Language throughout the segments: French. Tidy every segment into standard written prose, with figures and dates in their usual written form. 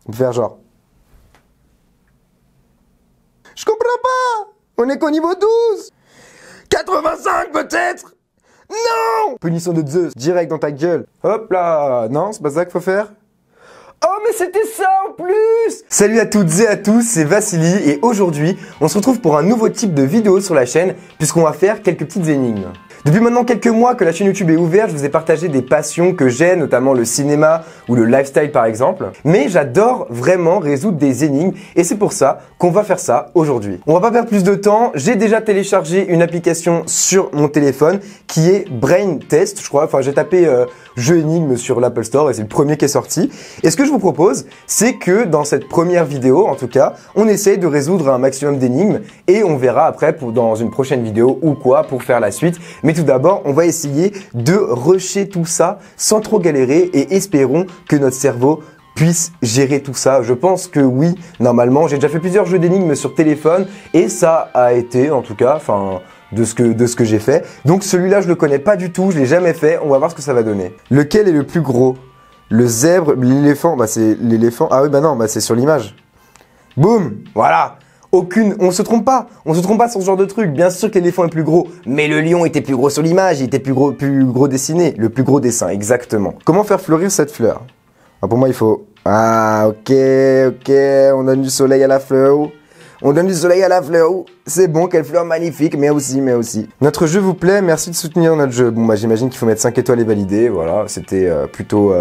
On peut faire genre. Je comprends pas. On est qu'au niveau 12. 85 peut-être. Non. Punition de Zeus, direct dans ta gueule. Hop là. Non, c'est pas ça qu'il faut faire. Oh mais c'était ça en plus! Salut à toutes et à tous, c'est Vassili et aujourd'hui, on se retrouve pour un nouveau type de vidéo sur la chaîne puisqu'on va faire quelques petites énigmes. Depuis maintenant quelques mois que la chaîne YouTube est ouverte, je vous ai partagé des passions que j'ai, notamment le cinéma ou le lifestyle par exemple. Mais j'adore vraiment résoudre des énigmes et c'est pour ça qu'on va faire ça aujourd'hui. On va pas perdre plus de temps, j'ai déjà téléchargé une application sur mon téléphone qui est Brain Test, je crois. Enfin, j'ai tapé jeu énigme sur l'Apple Store et c'est le premier qui est sorti. Et ce que je vous propose, c'est que dans cette première vidéo, en tout cas, on essaye de résoudre un maximum d'énigmes et on verra après dans une prochaine vidéo ou quoi pour faire la suite. Mais tout d'abord, on va essayer de rusher tout ça sans trop galérer et espérons que notre cerveau puisse gérer tout ça. Je pense que oui, normalement. J'ai déjà fait plusieurs jeux d'énigmes sur téléphone et ça a été, en tout cas, de ce que j'ai fait. Donc celui-là, je le connais pas du tout, je l'ai jamais fait. On va voir ce que ça va donner. Lequel est le plus gros? Le zèbre, l'éléphant? Bah c'est l'éléphant. Ah oui, bah non, bah c'est sur l'image. Boum, voilà. On se trompe pas sur ce genre de truc. Bien sûr que l'éléphant est plus gros, mais le lion était plus gros sur l'image, il était plus gros dessiné, le plus gros dessin, exactement. Comment faire fleurir cette fleur? Alors pour moi, il faut... Ah, ok, on donne du soleil à la fleur. C'est bon, quelle fleur magnifique, mais aussi. Notre jeu vous plaît, merci de soutenir notre jeu. Bon, bah j'imagine qu'il faut mettre 5 étoiles et valider, voilà, c'était plutôt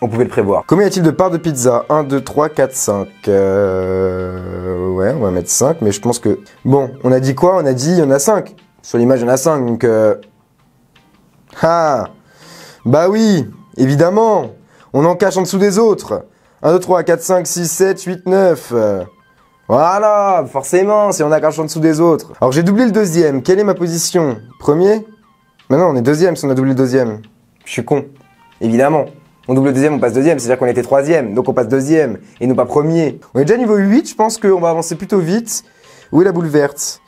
on pouvait le prévoir. Combien y a-t-il de parts de pizza? 1, 2, 3, 4, 5. Ouais, on va mettre 5, mais je pense que... Bon, on a dit quoi? On a dit il y en a 5. Sur l'image, il y en a 5, donc... Ah! Bah oui, évidemment. On en cache en dessous des autres. 1, 2, 3, 4, 5, 6, 7, 8, 9. Voilà, forcément, si on a caché en dessous des autres. Alors, j'ai doublé le deuxième. Quelle est ma position? Premier? Mais non, on est deuxième si on a doublé le deuxième. Je suis con. Évidemment. On double le deuxième, on passe deuxième, c'est-à-dire qu'on était troisième, donc on passe deuxième, et non pas premier. On est déjà niveau 8, je pense qu'on va avancer plutôt vite. Où est la boule verte?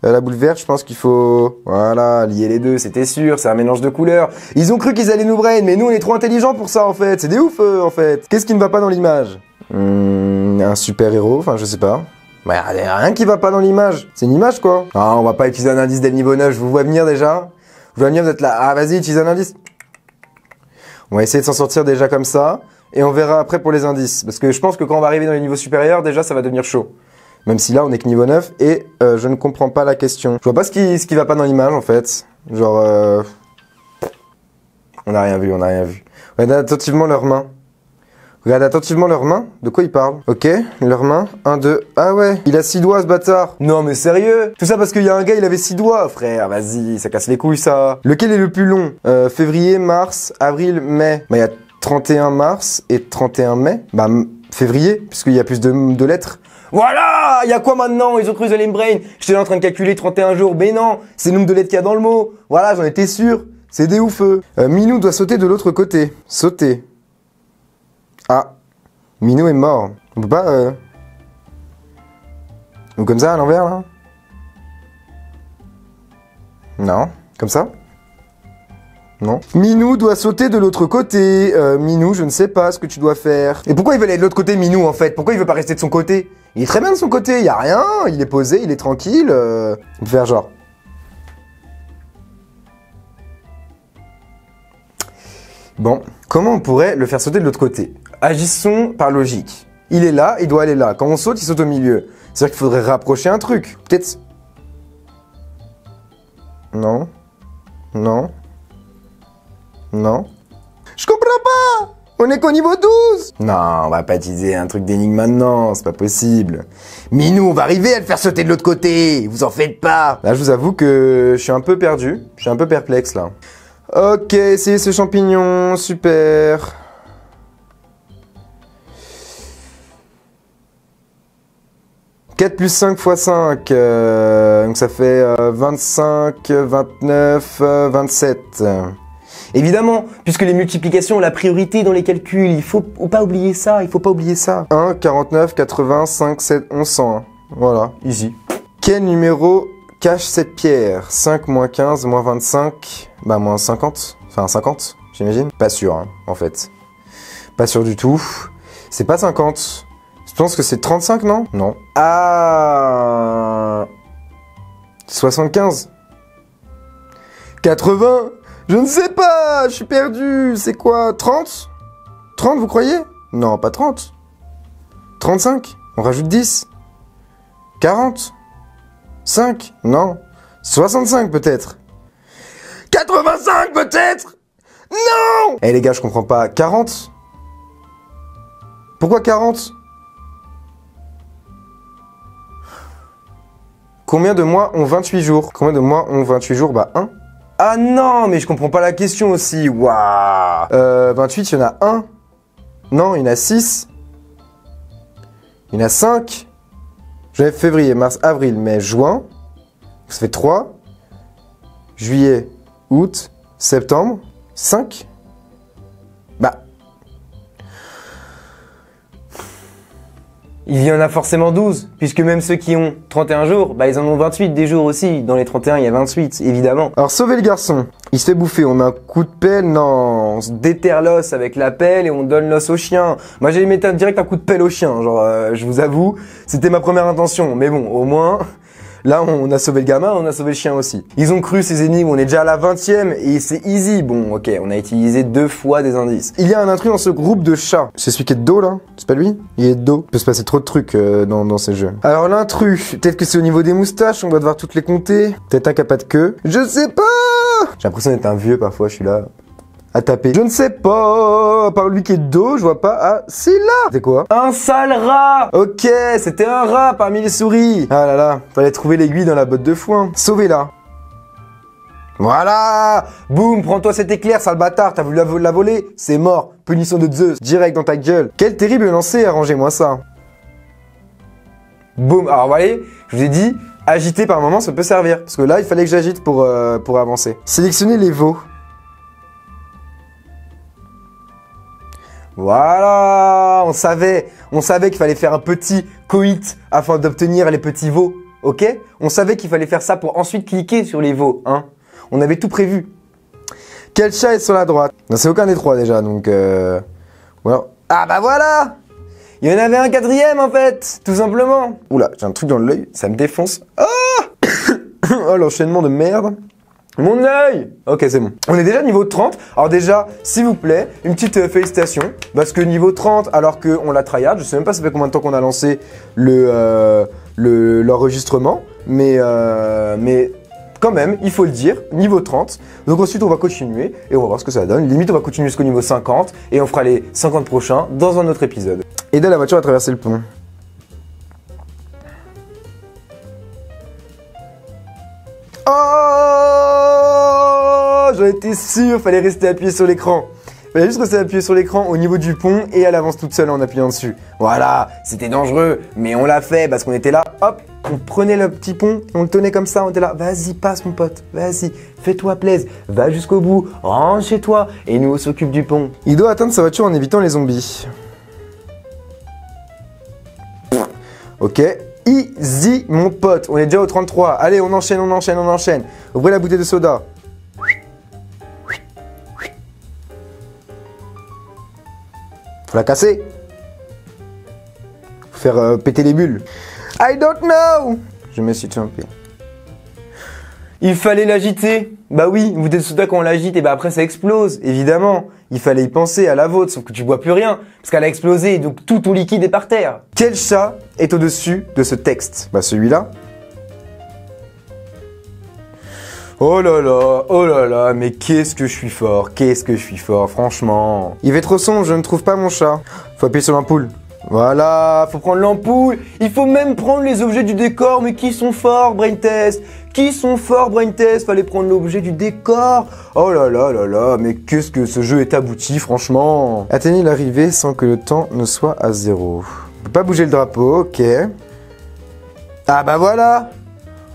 La boule verte, je pense qu'il faut... Voilà, lier les deux, c'était sûr, c'est un mélange de couleurs. Ils ont cru qu'ils allaient nous brain, mais nous on est trop intelligents pour ça en fait, c'est des ouf en fait. Qu'est-ce qui ne va pas dans l'image? Un super-héros, enfin je sais pas. Bah y a rien qui va pas dans l'image, c'est une image quoi. Ah, on va pas utiliser un indice dès le niveau 9, je vous vois venir déjà. Je vois venir, vous êtes là, ah vas-y, utilise un indice. On va essayer de s'en sortir déjà comme ça, et on verra après pour les indices. Parce que je pense que quand on va arriver dans les niveaux supérieurs, déjà ça va devenir chaud. Même si là on est que niveau 9, et je ne comprends pas la question. Je vois pas ce qui va pas dans l'image en fait. Genre... On n'a rien vu. Regardez attentivement leurs mains. De quoi ils parlent? Ok, leurs mains. 1, 2... Ah ouais, il a 6 doigts ce bâtard. Non mais sérieux? Tout ça parce qu'il y a un gars, il avait 6 doigts, frère. Vas-y, ça casse les couilles ça. Lequel est le plus long? Février, mars, avril, mai. Bah il y a 31 mars et 31 mai. Bah février, puisqu'il y a plus de lettres. Voilà! Il y a quoi maintenant? Ils ont cru qu'ils allaient me brain. J'étais là en train de calculer 31 jours. Mais non, c'est le nombre de lettres qu'il y a dans le mot. Voilà, j'en étais sûr. C'est des oufeux. Minou doit sauter de l'autre côté. Sauter. Ah, Minou est mort. On peut pas... Ou comme ça, à l'envers, là? Non. Comme ça? Non. Minou doit sauter de l'autre côté. Minou, je ne sais pas ce que tu dois faire. Et pourquoi il veut aller de l'autre côté, Minou, en fait? Pourquoi il veut pas rester de son côté? Il est très bien de son côté, y a rien. Il est posé, il est tranquille. On peut faire genre... Bon, comment on pourrait le faire sauter de l'autre côté? Agissons par logique. Il est là, il doit aller là. Quand on saute, il saute au milieu. C'est-à-dire qu'il faudrait rapprocher un truc. Peut-être... Non. Je comprends pas! On est qu'au niveau 12! Non, on va pas utiliser un truc d'énigme maintenant, c'est pas possible. Minou, on va arriver à le faire sauter de l'autre côté, vous en faites pas! Là, je vous avoue que je suis un peu perdu, je suis un peu perplexe là. Ok, essayez ce champignon, super. « 4 plus 5 fois 5, donc ça fait 25, 29, 27. Évidemment, puisque les multiplications ont la priorité dans les calculs, il faut pas oublier ça, 1, 49, 80, 5, 7, 11, 101. Voilà, easy. Quel numéro cache cette pierre? 5, moins 15, moins 25, bah moins 50. Enfin 50, j'imagine. Pas sûr, hein, en fait. Pas sûr du tout. C'est pas 50. Je pense que c'est 35, non? Non. Ah 75. 80. Je ne sais pas, je suis perdu. C'est quoi? 30? 30, vous croyez? Non, pas 30. 35. On rajoute 10. 40. 5. Non. 65 peut-être. 85 peut-être. Non. Eh les gars, je comprends pas. 40? Pourquoi 40? Combien de mois ont 28 jours? Combien de mois ont 28 jours? Bah 1. Ah non, mais je comprends pas la question aussi. Waouh. 28, il y en a 1. Non, il y en a 6. Il y en a 5. Janvier, février, mars, avril, mai, juin. Ça fait 3. Juillet, août, septembre. 5. Bah. Il y en a forcément 12, puisque même ceux qui ont 31 jours, bah ils en ont 28 des jours aussi. Dans les 31, il y a 28, évidemment. Alors, sauver le garçon. Il se fait bouffer, on met un coup de pelle, non. On se déterre l'os avec la pelle et on donne l'os au chien. Moi, j'allais mettre direct un coup de pelle au chien. Genre, je vous avoue, c'était ma première intention. Mais bon, au moins, là, on a sauvé le gamin, on a sauvé le chien aussi. Ils ont cru ces énigmes, on est déjà à la 20e et c'est easy. Bon, ok, on a utilisé 2 fois des indices. Il y a un intrus dans ce groupe de chats. C'est celui qui est de dos, là? C'est pas lui? Il est de dos. Il peut se passer trop de trucs dans ces jeux. Alors, l'intrus, peut-être que c'est au niveau des moustaches, on doit devoir toutes les compter. Peut-être un qui a pas de queue. Je sais pas! J'ai l'impression d'être un vieux parfois, je suis là à taper. Je ne sais pas, à part lui qui est de dos, je vois pas. Ah, c'est là! C'est quoi? Un sale rat! Ok, c'était un rat parmi les souris. Ah là là, fallait trouver l'aiguille dans la botte de foin. Sauvez-la. Voilà! Boum, prends-toi cet éclair, sale bâtard, t'as voulu la voler? C'est mort, punition de Zeus, direct dans ta gueule. Quel terrible lancer, arrangez-moi ça. Boum, alors vous voyez, je vous ai dit, agiter par moment, ça peut servir. Parce que là, il fallait que j'agite pour avancer. Sélectionnez les veaux. Voilà, on savait qu'il fallait faire un petit coït afin d'obtenir les petits veaux, ok? On savait qu'il fallait faire ça pour ensuite cliquer sur les veaux, hein? On avait tout prévu. Quel chat est sur la droite? Non, c'est aucun des trois déjà, donc voilà. Ah bah voilà! Il y en avait un 4e en fait, tout simplement. Oula, j'ai un truc dans l'œil, ça me défonce. Oh, oh l'enchaînement de merde. Mon œil! Ok, c'est bon. On est déjà niveau 30. Alors déjà, s'il vous plaît, une petite félicitation. Parce que niveau 30, alors qu'on l'a tryhard, je sais même pas ça fait combien de temps qu'on a lancé l'enregistrement. Mais quand même, il faut le dire, niveau 30. Donc ensuite, on va continuer et on va voir ce que ça donne. Limite, on va continuer jusqu'au niveau 50 et on fera les 50 prochains dans un autre épisode. Aider la voiture à traverser le pont. Oh, j'en étais sûr, fallait rester appuyé sur l'écran. Fallait juste rester appuyé sur l'écran au niveau du pont et elle avance toute seule en appuyant dessus. Voilà, c'était dangereux, mais on l'a fait parce qu'on était là, hop, on prenait le petit pont, on le tenait comme ça, on était là, vas-y, passe mon pote, vas-y, fais-toi plaisir, va jusqu'au bout, rentre chez toi et nous on s'occupe du pont. Il doit atteindre sa voiture en évitant les zombies. Ok, easy mon pote, on est déjà au 33. Allez, on enchaîne, on enchaîne, on enchaîne. Ouvrez la bouteille de soda. Faut la casser. Faut faire péter les bulles. I don't know. Je me suis trompé. Il fallait l'agiter. Bah oui, une bouteille de soda quand on l'agite, et bah après ça explose, évidemment. Il fallait y penser à la vôtre, sauf que tu bois plus rien, parce qu'elle a explosé, et donc tout ton liquide est par terre. Quel chat est au-dessus de ce texte? Bah celui-là. Oh là là, mais qu'est-ce que je suis fort, franchement. Il fait trop sombre, je ne trouve pas mon chat. Faut appuyer sur l'ampoule. Voilà, faut prendre l'ampoule. Il faut même prendre les objets du décor, mais qui sont forts, Brain Test? Qui sont forts, Brain Test? Fallait prendre l'objet du décor. Oh là là là là, mais qu'est-ce que ce jeu est abouti, franchement. Atteignez l'arrivée sans que le temps ne soit à 0. On peut pas bouger le drapeau, ok. Ah bah voilà.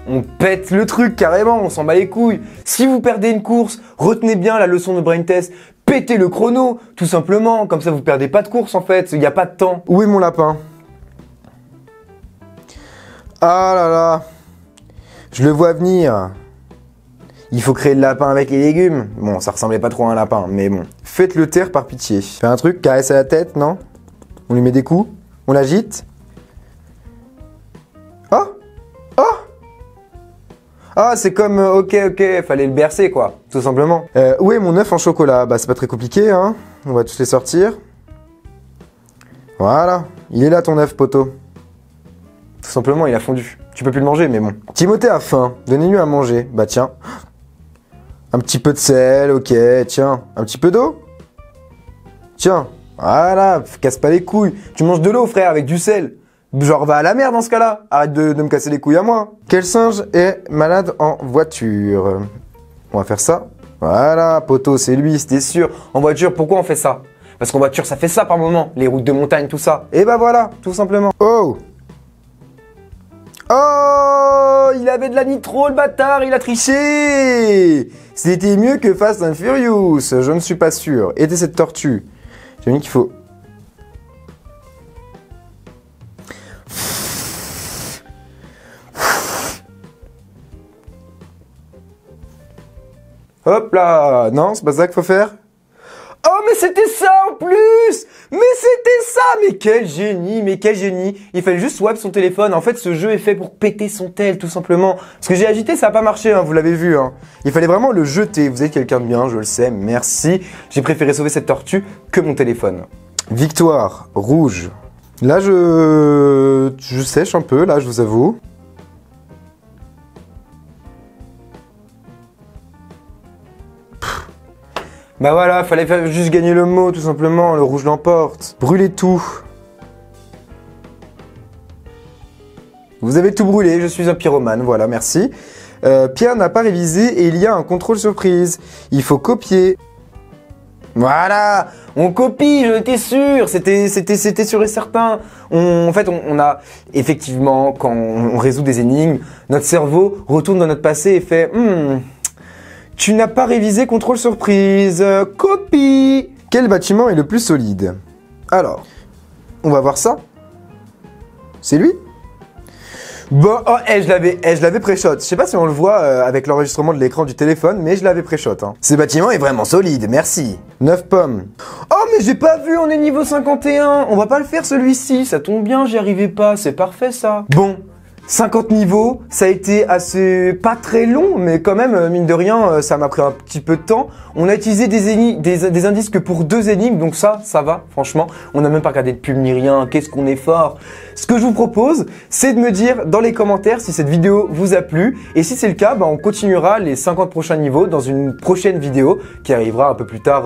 On pète le truc carrément, on s'en bat les couilles. Si vous perdez une course, retenez bien la leçon de Brain Test. Pétez le chrono, tout simplement. Comme ça, vous perdez pas de course en fait. Il n'y a pas de temps. Où est mon lapin? Ah là là. Je le vois venir. Il faut créer le lapin avec les légumes. Bon, ça ressemblait pas trop à un lapin, mais bon. Faites-le taire par pitié. Fais un truc, caresse à la tête, non? On lui met des coups. On l'agite. Oh! Oh! Ah, c'est comme, ok, fallait le bercer, quoi, tout simplement. Où est mon œuf en chocolat? Bah, c'est pas très compliqué, hein. On va tous les sortir. Voilà. Il est là, ton œuf, poteau. Tout simplement, il a fondu. Tu peux plus le manger, mais bon. Timothée a faim. Donnez-lui à manger. Bah, tiens. Un petit peu de sel, ok, tiens. Un petit peu d'eau? Tiens. Voilà, casse pas les couilles. Tu manges de l'eau, frère, avec du sel. Genre, va à la mer dans ce cas-là. Arrête de me casser les couilles à moi. Quel singe est malade en voiture? On va faire ça. Voilà, poteau, c'est lui, c'était sûr. En voiture, pourquoi on fait ça? Parce qu'en voiture, ça fait ça par moment. Les routes de montagne, tout ça. Et bah voilà, tout simplement. Oh! Oh! Il avait de la nitro, le bâtard, il a triché! C'était mieux que Fast and Furious. Je ne suis pas sûr. Était cette tortue? J'ai mis qu'il faut... Hop là! Non, c'est pas ça qu'il faut faire? Oh, mais c'était ça en plus! Mais c'était ça! Mais quel génie! Mais quel génie! Il fallait juste swipe son téléphone. En fait, ce jeu est fait pour péter son tel, tout simplement. Ce que j'ai agité, ça n'a pas marché, hein, vous l'avez vu. Hein. Il fallait vraiment le jeter. Vous êtes quelqu'un de bien, je le sais, merci. J'ai préféré sauver cette tortue que mon téléphone. Victoire, rouge. Là, je sèche un peu, là, je vous avoue. Bah voilà, fallait juste gagner le mot, tout simplement. Le rouge l'emporte. Brûlez tout. Vous avez tout brûlé, je suis un pyromane, voilà, merci. Pierre n'a pas révisé et il y a un contrôle surprise. Il faut copier. Voilà, on copie, j'en étais sûr, c'était sûr et certain. En fait, on a effectivement, quand on résout des énigmes, notre cerveau retourne dans notre passé et fait tu n'as pas révisé contrôle surprise, copie. Quel bâtiment est le plus solide? Alors, on va voir ça. C'est lui? Bon, oh, je l'avais pré-shot. Je sais pas si on le voit avec l'enregistrement de l'écran du téléphone, mais je l'avais pré-shot. Hein. Ce bâtiment est vraiment solide, merci. 9 pommes. Oh, mais j'ai pas vu, on est niveau 51. On va pas le faire celui-ci, ça tombe bien, j'y arrivais pas, c'est parfait ça. Bon, 50 niveaux, ça a été assez, pas très long, mais quand même, mine de rien, ça m'a pris un petit peu de temps. On a utilisé des indices que pour 2 énigmes, donc ça va, franchement. On n'a même pas regardé de pub ni rien, qu'est-ce qu'on est fort. Ce que je vous propose, c'est de me dire dans les commentaires si cette vidéo vous a plu. Et si c'est le cas, bah, on continuera les 50 prochains niveaux dans une prochaine vidéo qui arrivera un peu plus tard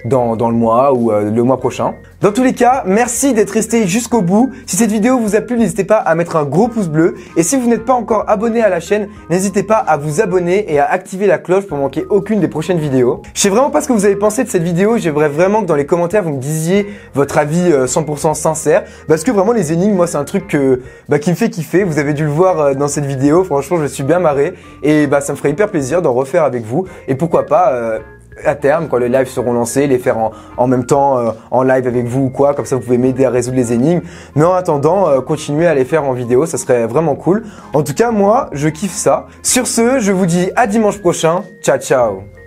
dans le mois ou le mois prochain. Dans tous les cas, merci d'être resté jusqu'au bout. Si cette vidéo vous a plu, n'hésitez pas à mettre un gros pouce bleu. Et si vous n'êtes pas encore abonné à la chaîne, n'hésitez pas à vous abonner et à activer la cloche pour manquer aucune des prochaines vidéos. Je sais vraiment pas ce que vous avez pensé de cette vidéo. J'aimerais vraiment que dans les commentaires, vous me disiez votre avis 100% sincère. Parce que vraiment, les énigmes, moi, c'est un truc qui me fait kiffer. Vous avez dû le voir dans cette vidéo. Franchement, je me suis bien marré. Et ça me ferait hyper plaisir d'en refaire avec vous. Et pourquoi pas... à terme, quand les lives seront lancés, les faire en même temps en live avec vous ou quoi, comme ça vous pouvez m'aider à résoudre les énigmes. Mais en attendant, continuez à les faire en vidéo, ça serait vraiment cool. En tout cas, moi, je kiffe ça. Sur ce, je vous dis à dimanche prochain. Ciao, ciao.